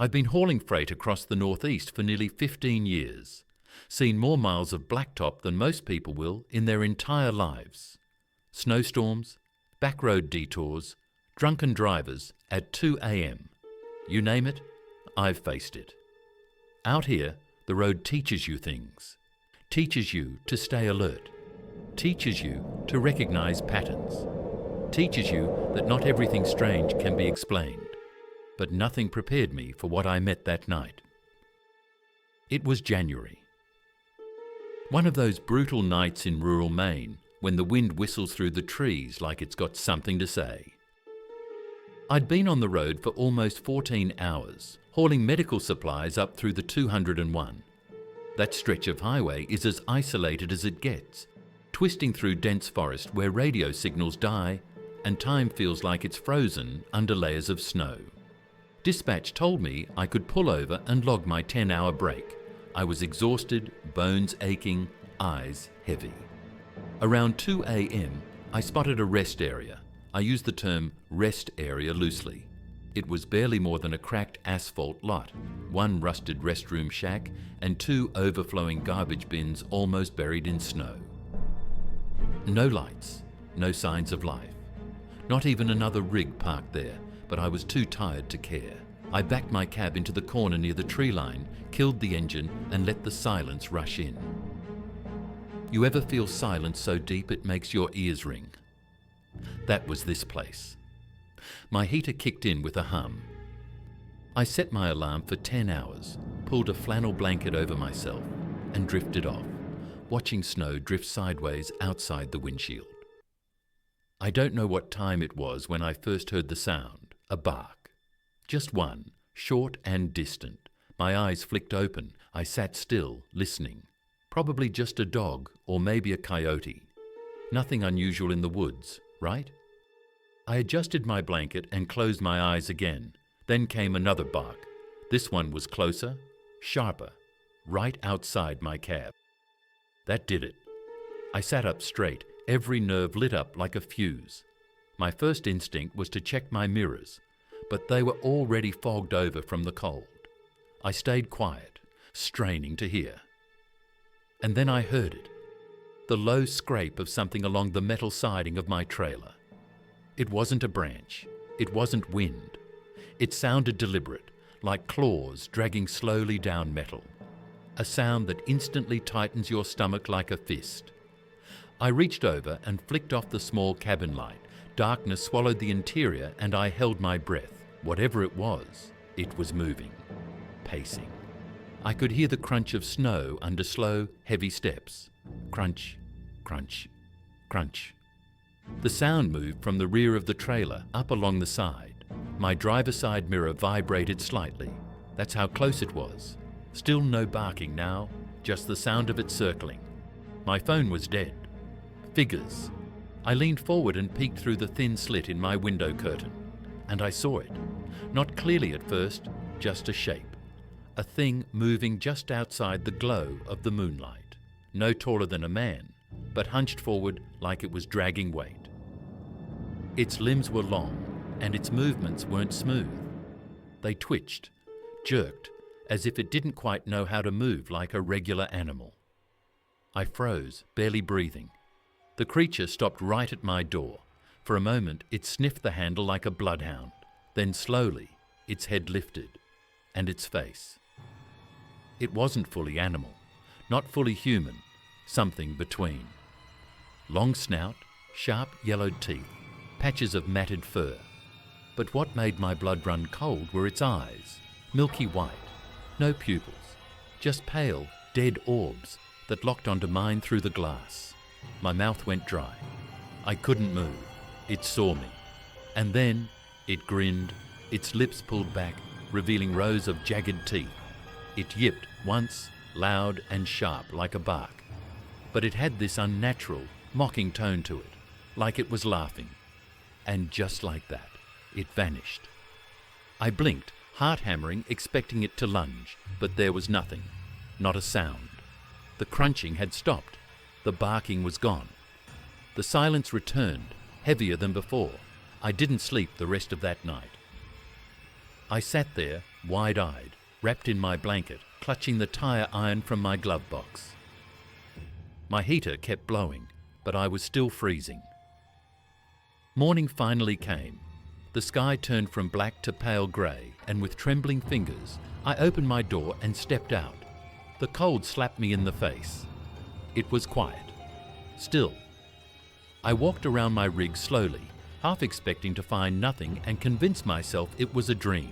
I've been hauling freight across the northeast for nearly 15 years, seen more miles of blacktop than most people will in their entire lives. Snowstorms, backroad detours, drunken drivers at 2 a.m. You name it, I've faced it. Out here, the road teaches you things, teaches you to stay alert, teaches you to recognize patterns, teaches you that not everything strange can be explained, but nothing prepared me for what I met that night. It was January. One of those brutal nights in rural Maine when the wind whistles through the trees like it's got something to say. I'd been on the road for almost 14 hours, hauling medical supplies up through the 201. That stretch of highway is as isolated as it gets, twisting through dense forest where radio signals die and time feels like it's frozen under layers of snow. Dispatch told me I could pull over and log my 10-hour break. I was exhausted, bones aching, eyes heavy. Around 2 a.m., I spotted a rest area. I use the term rest area loosely. It was barely more than a cracked asphalt lot, one rusted restroom shack, and 2 overflowing garbage bins almost buried in snow. No lights, no signs of life. Not even another rig parked there, but I was too tired to care. I backed my cab into the corner near the tree line, killed the engine, and let the silence rush in. You ever feel silence so deep it makes your ears ring? That was this place. My heater kicked in with a hum. I set my alarm for 10 hours, pulled a flannel blanket over myself, and drifted off, watching snow drift sideways outside the windshield. I don't know what time it was when I first heard the sound, a bark. Just one, short and distant. My eyes flicked open. I sat still, listening. Probably just a dog, or maybe a coyote. Nothing unusual in the woods, right? I adjusted my blanket and closed my eyes again. Then came another bark. This one was closer, sharper, right outside my cab. That did it. I sat up straight, every nerve lit up like a fuse. My first instinct was to check my mirrors, but they were already fogged over from the cold. I stayed quiet, straining to hear. And then I heard it, the low scrape of something along the metal siding of my trailer. It wasn't a branch. It wasn't wind. It sounded deliberate, like claws dragging slowly down metal. A sound that instantly tightens your stomach like a fist. I reached over and flicked off the small cabin light. Darkness swallowed the interior and I held my breath. Whatever it was moving, pacing. I could hear the crunch of snow under slow, heavy steps. Crunch, crunch, crunch. The sound moved from the rear of the trailer up along the side. My driver's side mirror vibrated slightly. That's how close it was. Still no barking now, just the sound of it circling. My phone was dead. Figures. I leaned forward and peeked through the thin slit in my window curtain. And I saw it. Not clearly at first, just a shape. A thing moving just outside the glow of the moonlight. No taller than a man, but hunched forward like it was dragging weight. Its limbs were long, and its movements weren't smooth. They twitched, jerked, as if it didn't quite know how to move like a regular animal. I froze, barely breathing. The creature stopped right at my door. For a moment, it sniffed the handle like a bloodhound. Then slowly, its head lifted, and its face. It wasn't fully animal, not fully human, something between. Long snout, sharp yellowed teeth, patches of matted fur. But what made my blood run cold were its eyes, milky white, no pupils, just pale, dead orbs that locked onto mine through the glass. My mouth went dry. I couldn't move. It saw me. And then it grinned, its lips pulled back, revealing rows of jagged teeth. It yipped once, loud and sharp like a bark. But it had this unnatural, mocking tone to it, like it was laughing. And just like that, it vanished. I blinked, heart hammering, expecting it to lunge, but there was nothing, not a sound. The crunching had stopped. The barking was gone. The silence returned, heavier than before. I didn't sleep the rest of that night. I sat there, wide-eyed, wrapped in my blanket, clutching the tire iron from my glove box. My heater kept blowing, but I was still freezing. Morning finally came. The sky turned from black to pale grey, and with trembling fingers, I opened my door and stepped out. The cold slapped me in the face. It was quiet. Still. I walked around my rig slowly, half expecting to find nothing and convince myself it was a dream.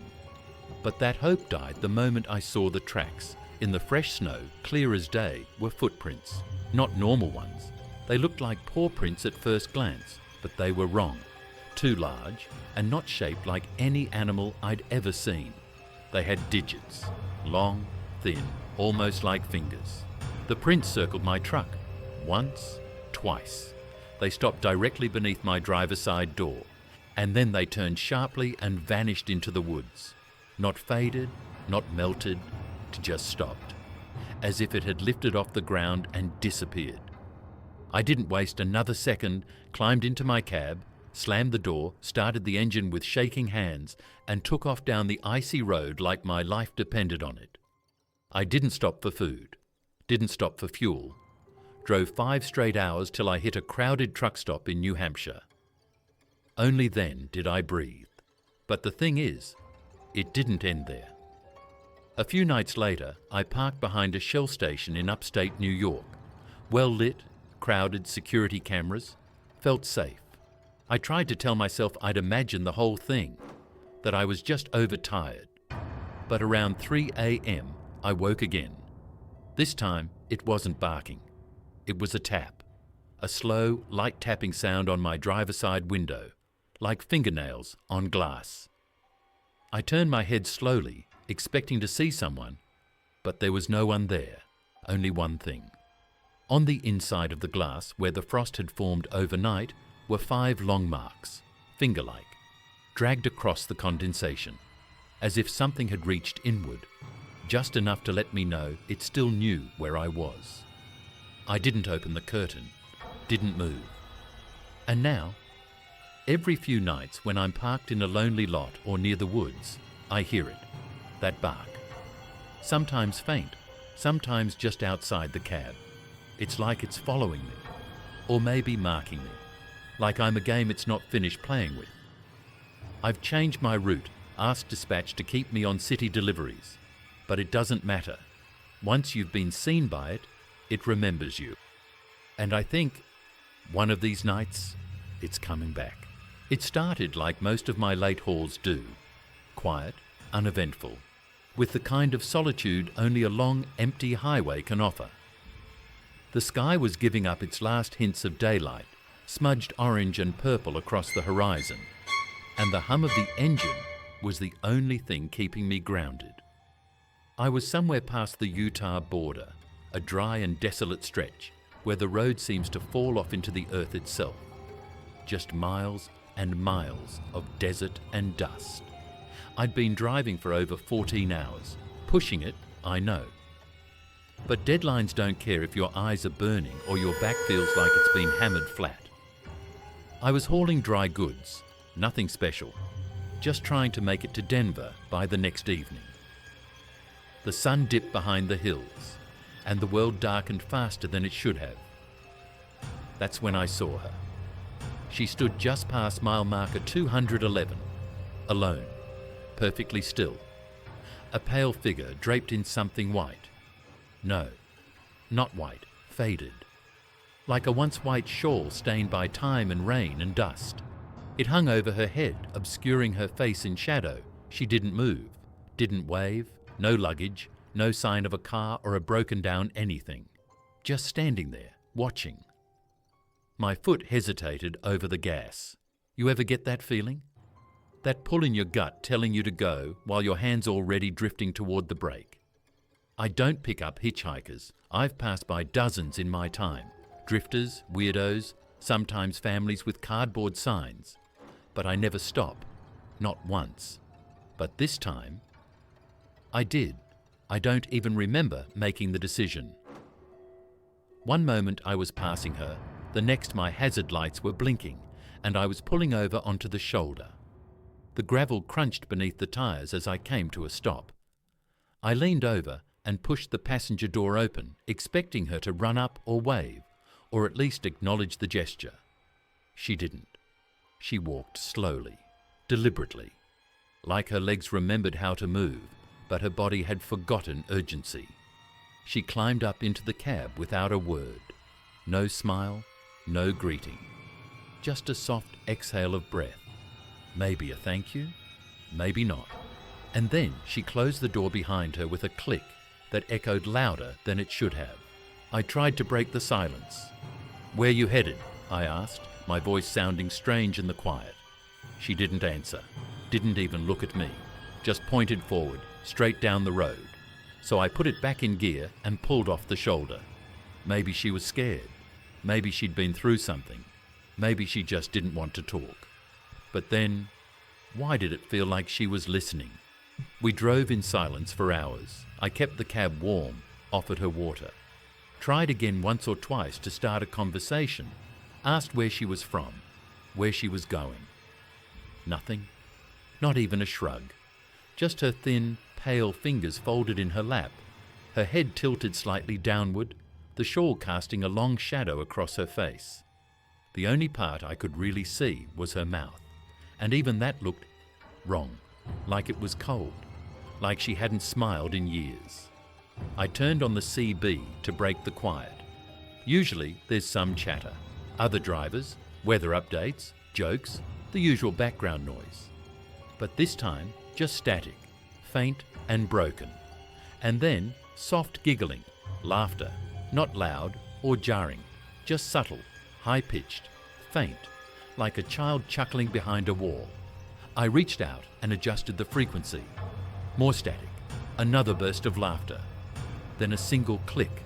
But that hope died the moment I saw the tracks. In the fresh snow, clear as day, were footprints. Not normal ones. They looked like paw prints at first glance, but they were wrong. Too large, and not shaped like any animal I'd ever seen. They had digits, long, thin, almost like fingers. The prints circled my truck, once, twice. They stopped directly beneath my driver's side door, and then they turned sharply and vanished into the woods. Not faded, not melted, it just stopped, as if it had lifted off the ground and disappeared. I didn't waste another second, climbed into my cab, slammed the door, started the engine with shaking hands, and took off down the icy road like my life depended on it. I didn't stop for food, didn't stop for fuel, drove 5 straight hours till I hit a crowded truck stop in New Hampshire. Only then did I breathe. But the thing is, it didn't end there. A few nights later, I parked behind a Shell station in upstate New York. Well lit, crowded, security cameras, felt safe. I tried to tell myself I'd imagined the whole thing, that I was just overtired. But around 3 a.m., I woke again. This time, it wasn't barking. It was a tap, a slow, light tapping sound on my driver's side window, like fingernails on glass. I turned my head slowly, expecting to see someone, but there was no one there, only one thing. On the inside of the glass, where the frost had formed overnight, were 5 long marks, finger-like, dragged across the condensation, as if something had reached inward, just enough to let me know it still knew where I was. I didn't open the curtain, didn't move. And now, every few nights when I'm parked in a lonely lot or near the woods, I hear it, that bark. Sometimes faint, sometimes just outside the cab. It's like it's following me, or maybe marking me, like I'm a game it's not finished playing with. I've changed my route, asked dispatch to keep me on city deliveries, but it doesn't matter. Once you've been seen by it, it remembers you. And I think, one of these nights, it's coming back. It started like most of my late hauls do, quiet, uneventful, with the kind of solitude only a long, empty highway can offer. The sky was giving up its last hints of daylight, smudged orange and purple across the horizon, and the hum of the engine was the only thing keeping me grounded. I was somewhere past the Utah border, a dry and desolate stretch where the road seems to fall off into the earth itself. Just miles and miles of desert and dust. I'd been driving for over 14 hours, pushing it, I know. But deadlines don't care if your eyes are burning or your back feels like it's been hammered flat. I was hauling dry goods, nothing special, just trying to make it to Denver by the next evening. The sun dipped behind the hills, and the world darkened faster than it should have. That's when I saw her. She stood just past mile marker 211, alone, perfectly still. A pale figure draped in something white. No, not white, faded. Like a once white shawl stained by time and rain and dust. It hung over her head, obscuring her face in shadow. She didn't move, didn't wave, no luggage, no sign of a car or a broken down anything. Just standing there, watching. My foot hesitated over the gas. You ever get that feeling? That pull in your gut telling you to go while your hand's already drifting toward the brake. I don't pick up hitchhikers. I've passed by dozens in my time. Drifters, weirdos, sometimes families with cardboard signs. But I never stop. Not once. But this time, I did. I don't even remember making the decision. One moment I was passing her, the next my hazard lights were blinking, and I was pulling over onto the shoulder. The gravel crunched beneath the tyres as I came to a stop. I leaned over and pushed the passenger door open, expecting her to run up or wave, or at least acknowledge the gesture. She didn't. She walked slowly, deliberately, like her legs remembered how to move, but her body had forgotten urgency. She climbed up into the cab without a word. No smile, no greeting. Just a soft exhale of breath. Maybe a thank you, maybe not. And then she closed the door behind her with a click that echoed louder than it should have. I tried to break the silence. "Where you headed?" I asked, my voice sounding strange in the quiet. She didn't answer, didn't even look at me, just pointed forward, straight down the road. So I put it back in gear and pulled off the shoulder. Maybe she was scared. Maybe she'd been through something. Maybe she just didn't want to talk. But then, why did it feel like she was listening? We drove in silence for hours. I kept the cab warm, offered her water. Tried again once or twice to start a conversation. Asked where she was from, where she was going. Nothing. Not even a shrug. Just her thin, pale fingers folded in her lap, her head tilted slightly downward, the shawl casting a long shadow across her face. The only part I could really see was her mouth, and even that looked wrong, like it was cold, like she hadn't smiled in years. I turned on the CB to break the quiet. Usually there's some chatter. Other drivers, weather updates, jokes, the usual background noise. But this time, just static, faint and broken. And then soft giggling, laughter, not loud or jarring, just subtle, high-pitched, faint, like a child chuckling behind a wall. I reached out and adjusted the frequency. More static, another burst of laughter. Then a single click,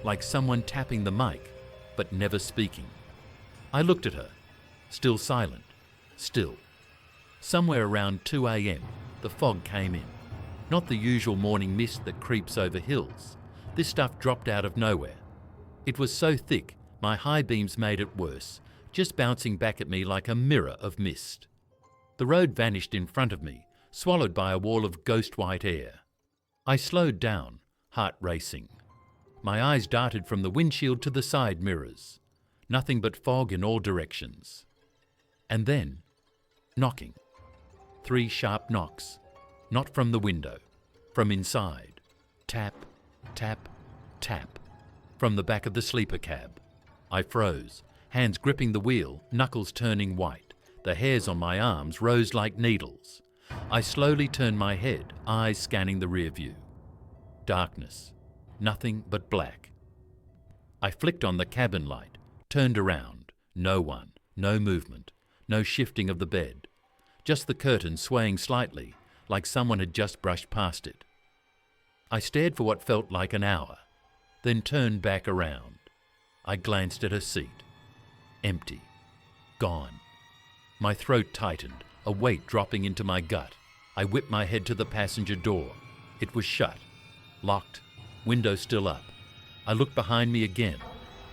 like someone tapping the mic, but never speaking. I looked at her, still silent, still. Somewhere around 2 a.m, the fog came in. Not the usual morning mist that creeps over hills. This stuff dropped out of nowhere. It was so thick, my high beams made it worse, just bouncing back at me like a mirror of mist. The road vanished in front of me, swallowed by a wall of ghost white air. I slowed down, heart racing. My eyes darted from the windshield to the side mirrors. Nothing but fog in all directions. And then, knocking. 3 sharp knocks. Not from the window, from inside. Tap, tap, tap. From the back of the sleeper cab. I froze, hands gripping the wheel, knuckles turning white. The hairs on my arms rose like needles. I slowly turned my head, eyes scanning the rear view. Darkness. Nothing but black. I flicked on the cabin light, turned around. No one, no movement, no shifting of the bed. Just the curtain swaying slightly, like someone had just brushed past it. I stared for what felt like an hour, then turned back around. I glanced at her seat. Empty. Gone. My throat tightened, a weight dropping into my gut. I whipped my head to the passenger door. It was shut, locked, window still up. I looked behind me again.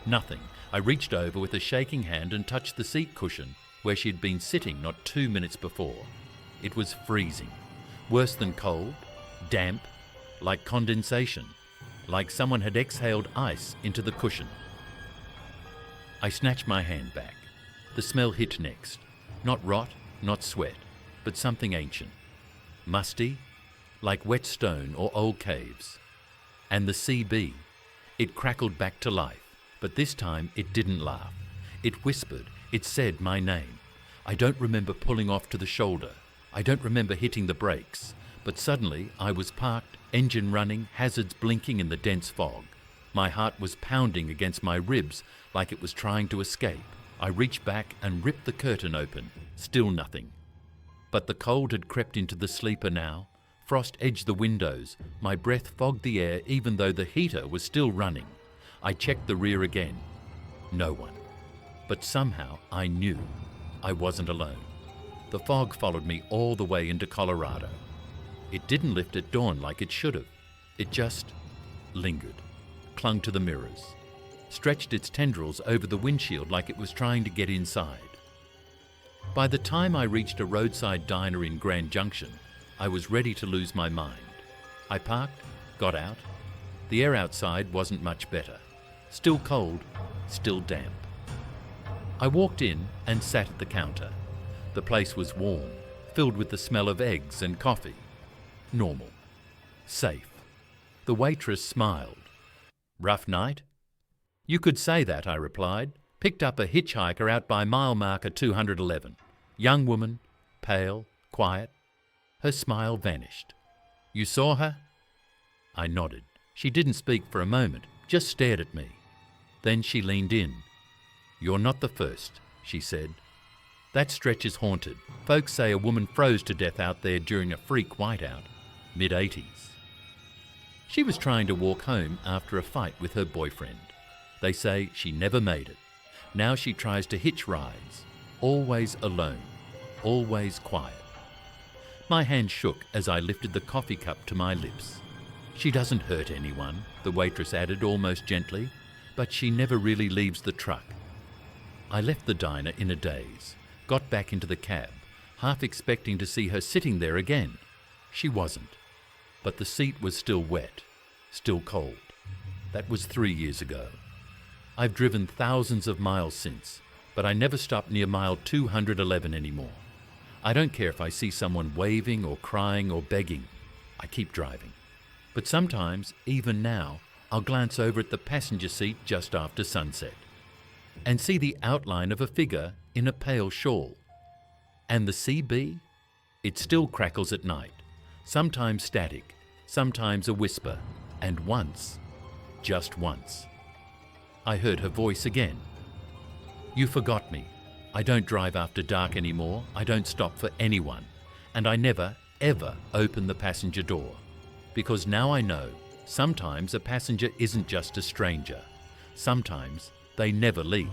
Nothing. I reached over with a shaking hand and touched the seat cushion where she had been sitting not 2 minutes before. It was freezing. Worse than cold, damp, like condensation, like someone had exhaled ice into the cushion. I snatched my hand back. The smell hit next. Not rot, not sweat, but something ancient. Musty, like wet stone or old caves. And the CB. It crackled back to life, but this time it didn't laugh. It whispered, it said my name. I don't remember pulling off to the shoulder. I don't remember hitting the brakes. But suddenly I was parked, engine running, hazards blinking in the dense fog. My heart was pounding against my ribs like it was trying to escape. I reached back and ripped the curtain open. Still nothing. But the cold had crept into the sleeper now. Frost edged the windows. My breath fogged the air even though the heater was still running. I checked the rear again. No one. But somehow I knew I wasn't alone. The fog followed me all the way into Colorado. It didn't lift at dawn like it should have. It just lingered, clung to the mirrors, stretched its tendrils over the windshield like it was trying to get inside. By the time I reached a roadside diner in Grand Junction, I was ready to lose my mind. I parked, got out. The air outside wasn't much better. Still cold, still damp. I walked in and sat at the counter. The place was warm, filled with the smell of eggs and coffee. Normal. Safe. The waitress smiled. Rough night? You could say that, I replied. Picked up a hitchhiker out by mile marker 211. Young woman, pale, quiet. Her smile vanished. You saw her? I nodded. She didn't speak for a moment, just stared at me. Then she leaned in. You're not the first, she said. That stretch is haunted. Folks say a woman froze to death out there during a freak whiteout, mid-80s. She was trying to walk home after a fight with her boyfriend. They say she never made it. Now she tries to hitch rides, always alone, always quiet. My hand shook as I lifted the coffee cup to my lips. She doesn't hurt anyone, the waitress added almost gently, but she never really leaves the truck. I left the diner in a daze, got back into the cab, half expecting to see her sitting there again. She wasn't, but the seat was still wet, still cold. That was 3 years ago. I've driven thousands of miles since, but I never stop near mile 211 anymore. I don't care if I see someone waving or crying or begging. I keep driving. But sometimes, even now, I'll glance over at the passenger seat just after sunset and see the outline of a figure in a pale shawl. And the CB? It still crackles at night, sometimes static, sometimes a whisper, and once, just once, I heard her voice again. You forgot me. I don't drive after dark anymore. I don't stop for anyone. And I never, ever open the passenger door. Because now I know, sometimes a passenger isn't just a stranger. Sometimes they never leave.